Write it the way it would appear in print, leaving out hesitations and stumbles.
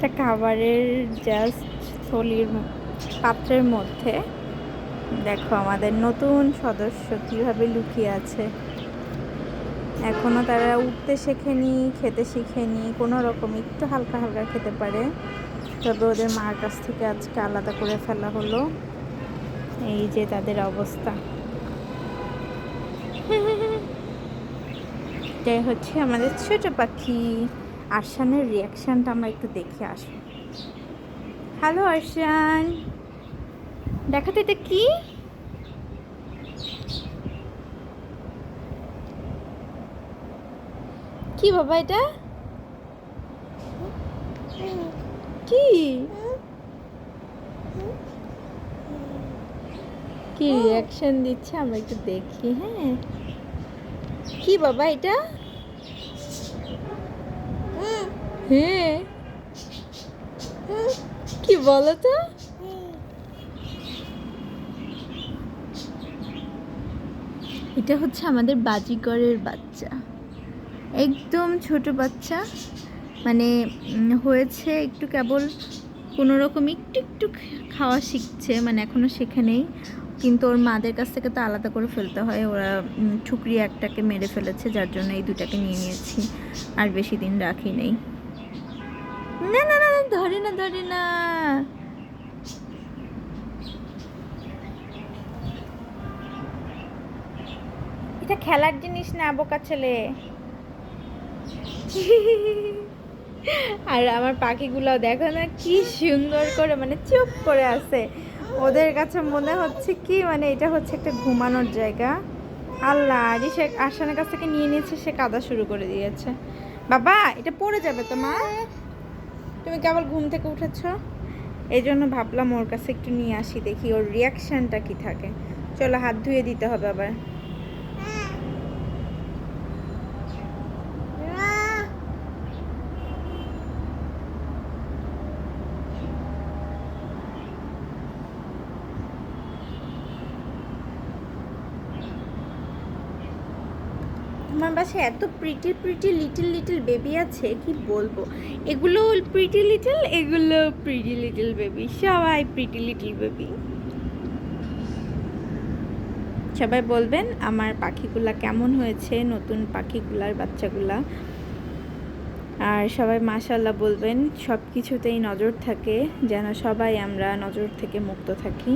একটা খাবারের জাস্ট থলির পাত্রের মধ্যে দেখো আমাদের নতুন সদস্য কিভাবে লুকিয়ে আছে। এখনো তারা উঠতে শেখেনি, খেতে শিখেনি, কোনো রকম একটু হালকা হালকা খেতে পারে। তবে ওদের মার কাছ থেকে আজকে আলাদা করে ফেলা হলো। এই যে তাদের অবস্থা। এটাই হচ্ছে আমাদের ছোট পাখি। আরশানের রিয়াকশানটা আমরা একটু দেখে আসি। হ্যালো আরশান, দেখাতে এটা কি? কি বাবা এটা কি? কি রিয়াকশন দিচ্ছে আমরা একটু দেখি। হ্যাঁ, কি বাবা এটা? হ্যাঁ, কি বলো তো? এটা হচ্ছে আমাদের বাজিগরের বাচ্চা, একদম ছোট বাচ্চা। মানে হয়েছে একটু কেবল কোনো রকম একটু একটু খাওয়া শিখছে, মানে এখনও শেখে নেই। কিন্তু ওর মাদের কাছ থেকে তো আলাদা করে ফেলতে হয়, ওরা ঠুকরি একটাকে মেরে ফেলেছে, যার জন্য এই দুটাকে নিয়ে নিয়েছি, আর বেশি দিন রাখি নেই। না না না, ধরে না ধরে না। এটা খেলার জিনিস না, বোকা ছেলে। আর আমার পাখিগুলো দেখো না কি সুন্দর করে মানে চুপ করে আছে। ওদের কাছে মনে হচ্ছে কি মানে এটা হচ্ছে একটা ঘুমানোর জায়গা। আল্লাহ, আরই সে আরশানের কাছ থেকে নিয়ে নিয়েছে, সে কাঁদা শুরু করে দিয়েছে। বাবা এটা পড়ে যাবে তো মা, তুমি কেবল ঘুম থেকে উঠেছো, এই জন্য ভাবলাম ওর কাছে একটু নিয়ে আসি, দেখি ওর রিয়াকশানটা কি থাকে। চলো হাত ধুয়ে দিতে হবে আবার। আমার বাসায় এত pretty pretty little little baby আছে কি বলবো। এগুলো প্রিটি লিটল, এগুলো প্রিটি লিটল বেবি, সবাই প্রিটি লিটল বেবি। সবাই বলবেন আমার পাখিগুলা কেমন হয়েছে, নতুন পাখিগুলার বাচ্চাগুলা। আর সবাই মাশাআল্লাহ বলবেন, সব কিছুতেই নজর থাকে, যেন সবাই আমরা নজর থেকে মুক্ত থাকি।